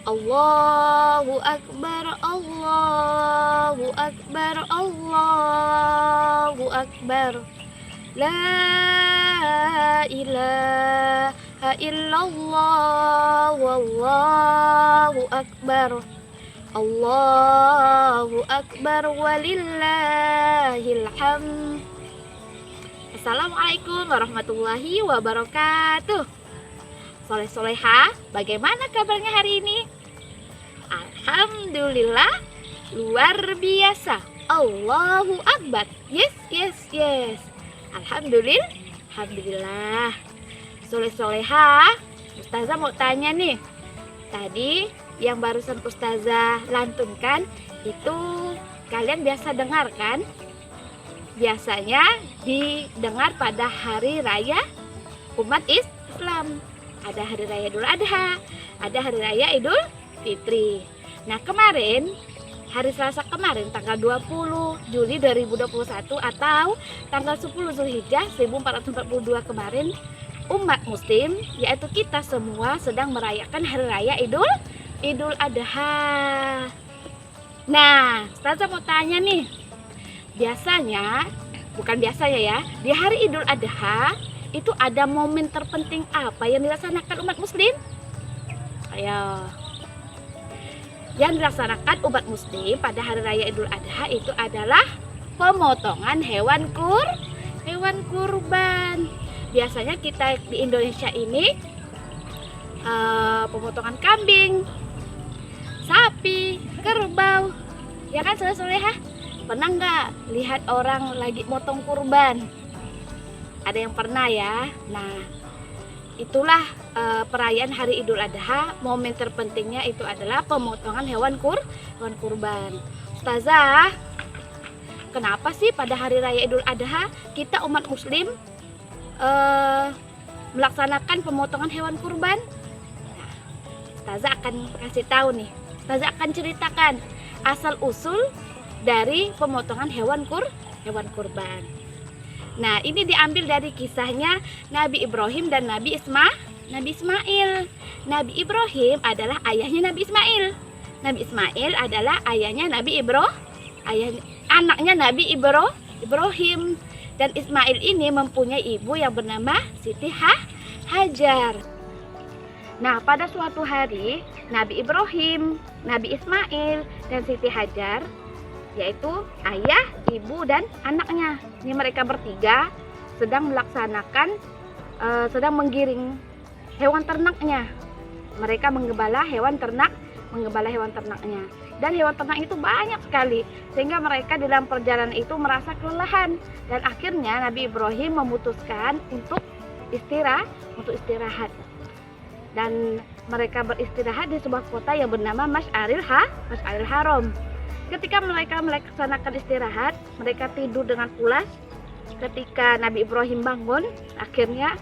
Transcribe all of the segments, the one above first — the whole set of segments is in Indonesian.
Allahu Akbar, Allahu Akbar, Allahu Akbar. La ilaha illallah, wallahu akbar. Allahu Akbar walillahil hamd. Assalamualaikum warahmatullahi wabarakatuh. Soleh-soleha, bagaimana kabarnya hari ini? Alhamdulillah, luar biasa. Allahu Akbar. Yes. Alhamdulillah. Soleh-soleha, Ustazah mau tanya nih. Tadi yang barusan Ustazah lantunkan itu kalian biasa dengar kan? Biasanya didengar pada hari raya umat Islam. Ada hari raya Idul Adha, ada hari raya Idul Fitri. Nah, kemarin hari Selasa kemarin tanggal 20 Juli 2021 atau tanggal 10 Zulhijjah 1442 kemarin, umat muslim yaitu kita semua sedang merayakan hari raya Idul Adha. Nah, Ustazah mau tanya nih. Biasanya ya, di hari Idul Adha itu ada momen terpenting apa yang dilaksanakan umat muslim? Ayo. Yang dilaksanakan umat muslim pada hari raya Idul Adha itu adalah pemotongan hewan kurban. Biasanya kita di Indonesia ini pemotongan kambing, sapi, kerbau. Ya kan, soleh-soleha? Pernah nggak lihat orang lagi motong kurban? Ada yang pernah ya. Nah, itulah perayaan hari Idul Adha. Momen terpentingnya itu adalah pemotongan hewan kurban. Ustazah, kenapa sih pada hari raya Idul Adha kita umat muslim melaksanakan pemotongan hewan kurban? Nah, Ustazah akan kasih tahu nih. Ustazah akan ceritakan asal usul dari pemotongan hewan kurban. Nah, ini diambil dari kisahnya Nabi Ibrahim dan Nabi Ismail. Nabi Ibrahim adalah ayahnya Nabi Ismail. Nabi Ismail adalah ayahnya anaknya Nabi Ibrahim. Dan Ismail ini mempunyai ibu yang bernama Siti Hajar. Nah, pada suatu hari Nabi Ibrahim, Nabi Ismail, dan Siti Hajar, yaitu ayah, ibu, dan anaknya. Ini mereka bertiga sedang menggiring hewan ternaknya. Mereka menggembala hewan ternaknya. Dan hewan ternak itu banyak sekali, sehingga mereka dalam perjalanan itu merasa kelelahan. Dan akhirnya Nabi Ibrahim memutuskan untuk istirahat. Dan mereka beristirahat di sebuah kota yang bernama Masy'aril Haram. Ketika mereka melaksanakan istirahat, mereka tidur dengan pulas. Ketika Nabi Ibrahim bangun, akhirnya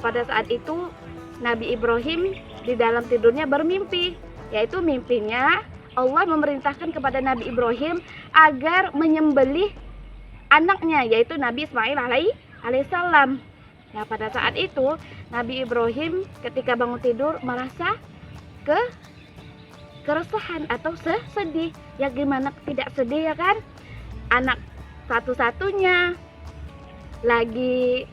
pada saat itu Nabi Ibrahim di dalam tidurnya bermimpi, yaitu mimpinya Allah memerintahkan kepada Nabi Ibrahim agar menyembelih anaknya, yaitu Nabi Ismail alaihissalam. Nah, pada saat itu Nabi Ibrahim ketika bangun tidur merasa keresahan atau sedih. Ya gimana tidak sedih ya kan? Anak satu-satunya lagi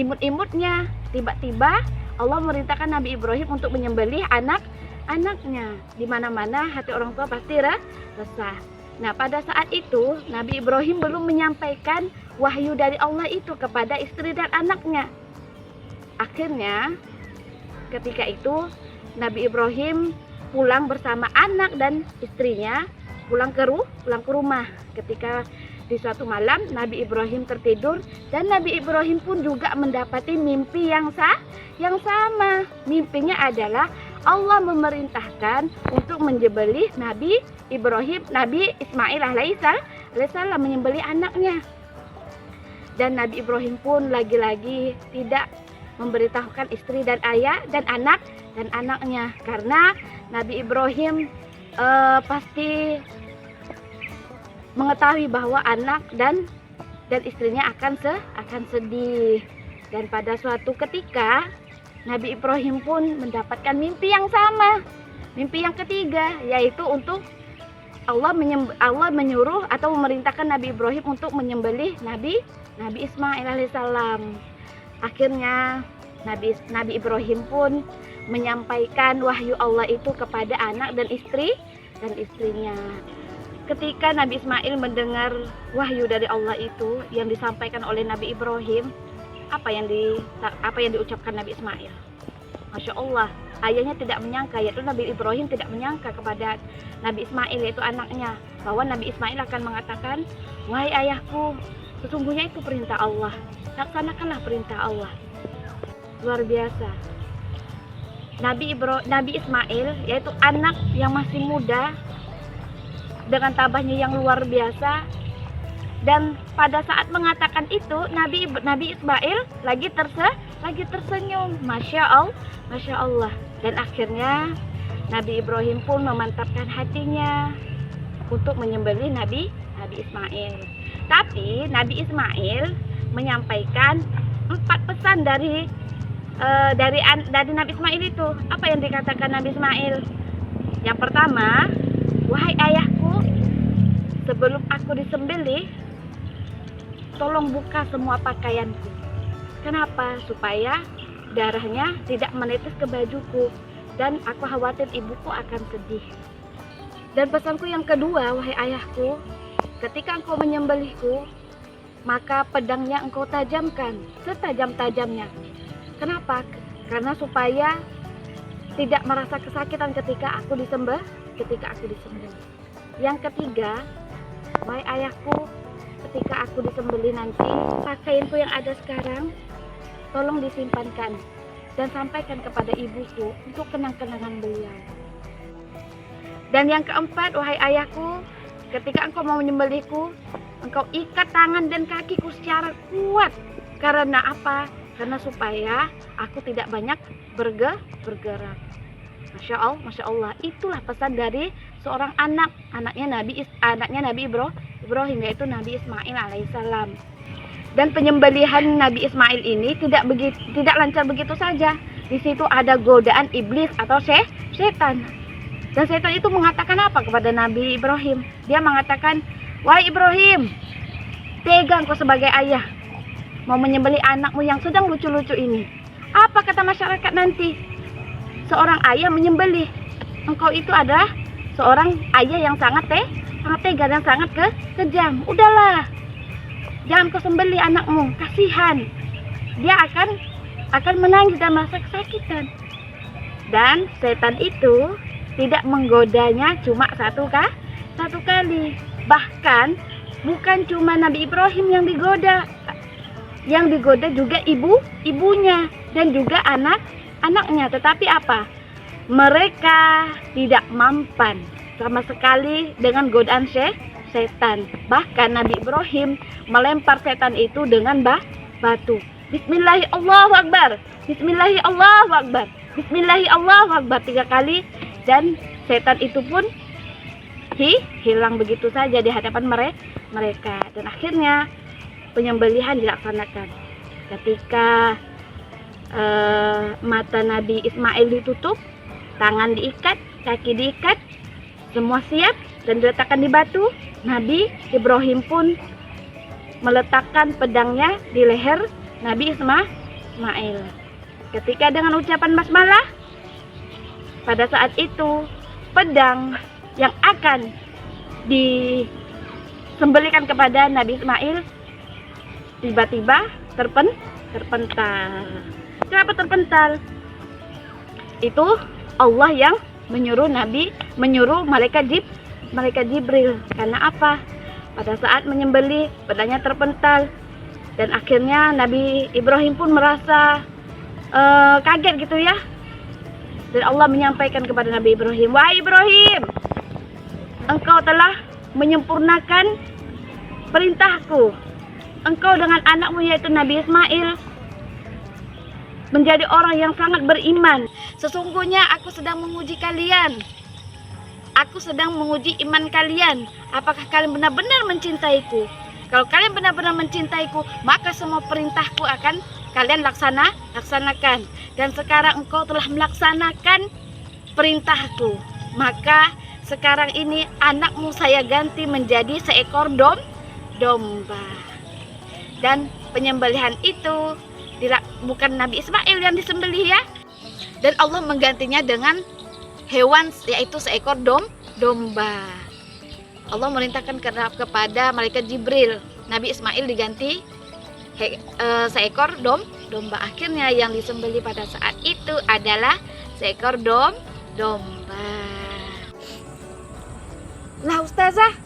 imut-imutnya, tiba-tiba Allah memerintahkan Nabi Ibrahim untuk menyembelih anaknya. Di mana-mana hati orang tua pasti resah. Nah, pada saat itu Nabi Ibrahim belum menyampaikan wahyu dari Allah itu kepada istri dan anaknya. Akhirnya ketika itu Nabi Ibrahim pulang bersama anak dan istrinya, pulang ke rumah. Ketika di suatu malam Nabi Ibrahim tertidur, dan Nabi Ibrahim pun juga mendapati mimpi yang sama. Mimpinya adalah Allah memerintahkan untuk menyembelih Nabi Ismail alaihissalam, menyembelih anaknya. Dan Nabi Ibrahim pun lagi-lagi tidak memberitahukan istri dan ayah dan anaknya, karena Nabi Ibrahim pasti mengetahui bahwa anak dan istrinya akan sedih. Dan pada suatu ketika Nabi Ibrahim pun mendapatkan mimpi yang sama. Mimpi yang ketiga yaitu untuk Allah menyuruh atau memerintahkan Nabi Ibrahim untuk menyembelih Nabi Ismail alaihissalam. Akhirnya Nabi Ibrahim pun menyampaikan wahyu Allah itu kepada anak dan istrinya. Ketika Nabi Ismail mendengar wahyu dari Allah itu yang disampaikan oleh Nabi Ibrahim, apa yang diucapkan Nabi Ismail? Masya Allah, ayahnya tidak menyangka, yaitu Nabi Ibrahim tidak menyangka kepada Nabi Ismail, yaitu anaknya, bahwa Nabi Ismail akan mengatakan, wahai ayahku, sesungguhnya itu perintah Allah, laksanakanlah perintah Allah. Luar biasa. Nabi Ismail, yaitu anak yang masih muda, dengan tabahnya yang luar biasa, dan pada saat mengatakan itu Nabi Ismail lagi tersenyum, Masya Allah. Dan akhirnya Nabi Ibrahim pun memantapkan hatinya untuk menyembelih Nabi Ismail. Tapi Nabi Ismail menyampaikan 4 pesan dari Nabi Ismail itu. Apa yang dikatakan Nabi Ismail? Yang pertama, wahai ayahku, sebelum aku disembelih, tolong buka semua pakaianku. Kenapa? Supaya darahnya tidak menetes ke bajuku, dan aku khawatir ibuku akan sedih. Dan pesanku yang kedua, wahai ayahku, ketika engkau menyembelihku, maka pedangnya engkau tajamkan setajam-tajamnya. Kenapa? Karena supaya tidak merasa kesakitan ketika aku disembelih. Yang ketiga, wahai ayahku, ketika aku disembelih nanti, pakaianku yang ada sekarang tolong disimpankan dan sampaikan kepada ibuku untuk kenang-kenangan beliau. Dan yang keempat, wahai ayahku, ketika engkau mau menyembelihku, engkau ikat tangan dan kakiku secara kuat. Karena apa? Karena supaya aku tidak banyak bergerak. Masya Allah, itulah pesan dari seorang anaknya Nabi Ibrahim, yaitu Nabi Ismail alaihissalam. Dan penyembelihan Nabi Ismail ini tidak lancar begitu saja. Di situ ada godaan iblis atau setan. Dan setan itu mengatakan apa kepada Nabi Ibrahim? Dia mengatakan, wahai Ibrahim, tega engkau sebagai ayah mau menyembelih anakmu yang sedang lucu-lucu ini. Apa kata masyarakat nanti? Seorang ayah menyembelih. Engkau itu adalah seorang ayah yang sangat tega dan sangat kejam. Udahlah, jangan kau sembelih anakmu, kasihan. Dia akan menangis dan merasa kesakitan. Dan setan itu tidak menggodanya cuma satu kali. Bahkan bukan cuma Nabi Ibrahim yang digoda. Yang digoda juga ibunya dan juga anak-anaknya. Tetapi apa? Mereka tidak mampan sama sekali dengan godaan setan. Bahkan Nabi Ibrahim melempar setan itu dengan batu. Bismillahirrahmanirrahim, Allahu Akbar. Bismillahirrahmanirrahim, Allahu Akbar. Bismillahirrahmanirrahim, Allahu Akbar 3 kali. Dan setan itu pun hilang begitu saja di hadapan mereka. Dan akhirnya penyembelihan dilaksanakan. Ketika mata Nabi Ismail ditutup, tangan diikat, kaki diikat, semua siap dan diletakkan di batu, Nabi Ibrahim pun meletakkan pedangnya di leher Nabi Ismail. Ketika dengan ucapan basmalah, pada saat itu pedang yang akan disembelihkan kepada Nabi Ismail tiba-tiba terpental. Kenapa terpental? Itu Allah yang menyuruh malaikat Jibril. Karena apa? Pada saat menyembelih, pedangnya terpental. Dan akhirnya Nabi Ibrahim pun merasa kaget gitu ya. Dan Allah menyampaikan kepada Nabi Ibrahim, wahai Ibrahim, engkau telah menyempurnakan perintahku. Engkau dengan anakmu yaitu Nabi Ismail menjadi orang yang sangat beriman. Sesungguhnya aku sedang menguji kalian. Aku sedang menguji iman kalian. Apakah kalian benar-benar mencintaiku? Kalau kalian benar-benar mencintaiku, maka semua perintahku akan kalian laksanakan. Dan sekarang engkau telah melaksanakan perintahku. Maka sekarang ini anakmu saya ganti menjadi seekor domba. Dan penyembelihan itu bukan Nabi Ismail yang disembelih ya. Dan Allah menggantinya dengan hewan, yaitu seekor domba. Allah merintahkan kepada malaikat Jibril, Nabi Ismail diganti seekor domba. Akhirnya yang disembelih pada saat itu adalah seekor domba. Lah Ustazah,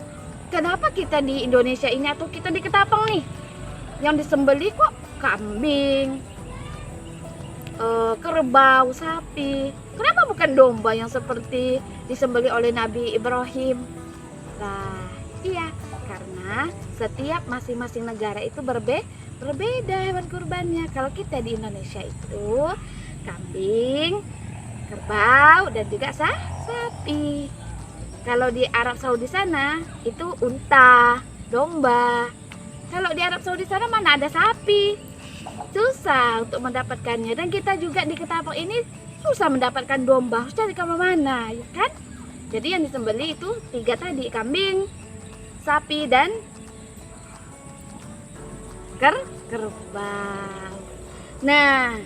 kenapa kita di Indonesia ini atau kita di Ketapang nih yang disembelih kok kambing, kerbau, sapi? Kenapa bukan domba yang seperti disembelih oleh Nabi Ibrahim? Nah, iya, karena setiap masing-masing negara itu berbeda hewan kurbannya. Kalau kita di Indonesia itu kambing, kerbau, dan juga sapi. Kalau di Arab Saudi sana itu unta, domba. Kalau di Arab Saudi sana mana ada sapi? Susah untuk mendapatkannya. Dan kita juga di Ketapang ini susah mendapatkan domba. Harus cari kemana-mana, ya kan? Jadi yang disembelih itu 3 tadi, kambing, sapi, dan kerbau. Nah,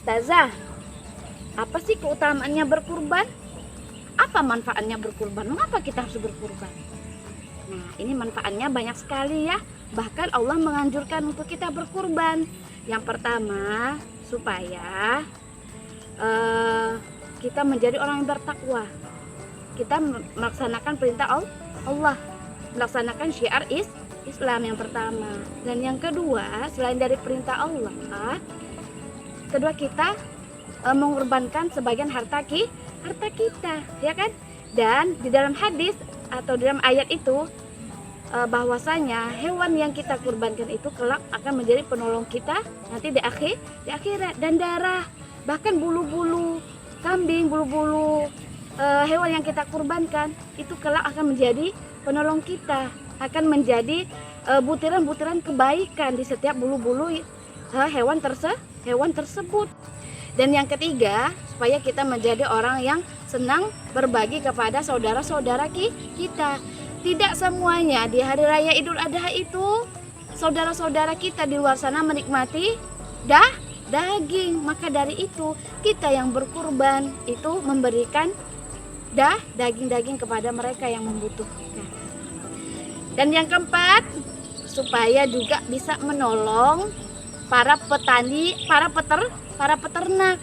Ustazah, apa sih keutamaannya berkurban? Apa manfaatnya berkurban? Mengapa kita harus berkurban? Nah, ini manfaatnya banyak sekali ya. Bahkan Allah menganjurkan untuk kita berkurban. Yang pertama, supaya kita menjadi orang yang bertakwa. Kita melaksanakan perintah Allah, melaksanakan syiar Islam yang pertama. Dan yang kedua, selain dari perintah Allah, kedua kita mengorbankan sebagian harta kita, ya kan? Dan di dalam hadis atau dalam ayat itu bahwasanya hewan yang kita kurbankan itu kelak akan menjadi penolong kita nanti di akhirat. Dan darah, bahkan bulu-bulu kambing, bulu-bulu hewan yang kita kurbankan itu kelak akan menjadi penolong kita, akan menjadi butiran-butiran kebaikan di setiap bulu-bulu hewan tersebut. Dan yang ketiga, supaya kita menjadi orang yang senang berbagi kepada saudara-saudara kita. Tidak semuanya di hari raya Idul Adha itu saudara-saudara kita di luar sana menikmati daging. Maka dari itu kita yang berkurban itu memberikan daging-daging kepada mereka yang membutuhkan. Dan yang keempat, supaya juga bisa menolong para petani, para peternak.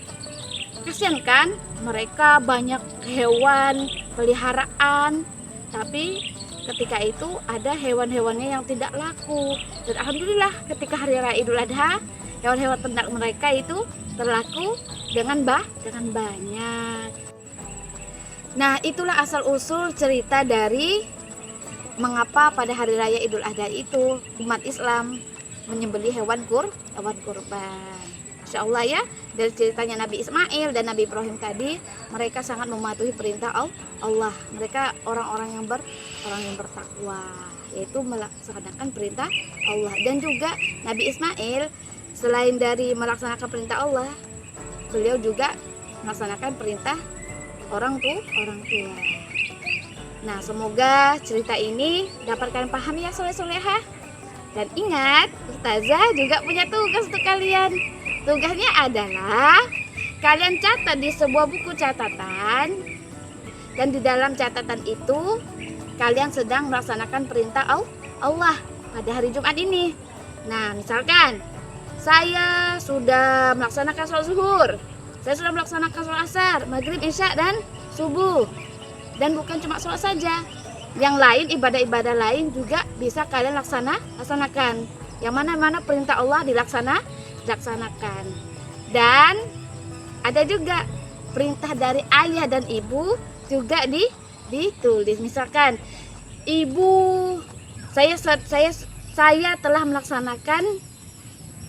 Kasihan kan, mereka banyak hewan peliharaan, tapi ketika itu ada hewan-hewannya yang tidak laku. Dan alhamdulillah ketika hari raya Idul Adha, hewan-hewan ternak mereka itu terlaku dengan banyak. Nah, itulah asal usul cerita dari mengapa pada hari raya Idul Adha itu umat Islam menyembelih hewan kurban. Insya Allah ya, dari ceritanya Nabi Ismail dan Nabi Ibrahim tadi, mereka sangat mematuhi perintah Allah. Mereka orang-orang yang bertakwa, yaitu melaksanakan perintah Allah. Dan juga Nabi Ismail selain dari melaksanakan perintah Allah, beliau juga melaksanakan perintah orang tua. Nah, semoga cerita ini dapat kalian pahami ya soleh-solehah. Dan ingat, Ustazah juga punya tugas untuk kalian. Tugasnya adalah kalian catat di sebuah buku catatan. Dan di dalam catatan itu kalian sedang melaksanakan perintah Allah pada hari Jumat ini. Nah, misalkan saya sudah melaksanakan sholat zuhur, saya sudah melaksanakan sholat asar, maghrib, isya, dan subuh. Dan bukan cuma sholat saja, yang lain, ibadah-ibadah lain juga bisa kalian laksanakan. Yang mana-mana perintah Allah dilaksanakan. Dan ada juga perintah dari ayah dan ibu juga ditulis. Misalkan ibu, saya telah melaksanakan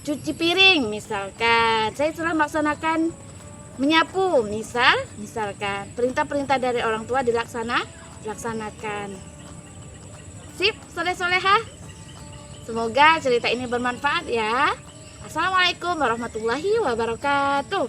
cuci piring, misalkan saya telah melaksanakan menyapu, misalkan perintah-perintah dari orang tua dilaksanakan. Sip, soleh-solehah. Semoga cerita ini bermanfaat ya. Assalamualaikum warahmatullahi wabarakatuh.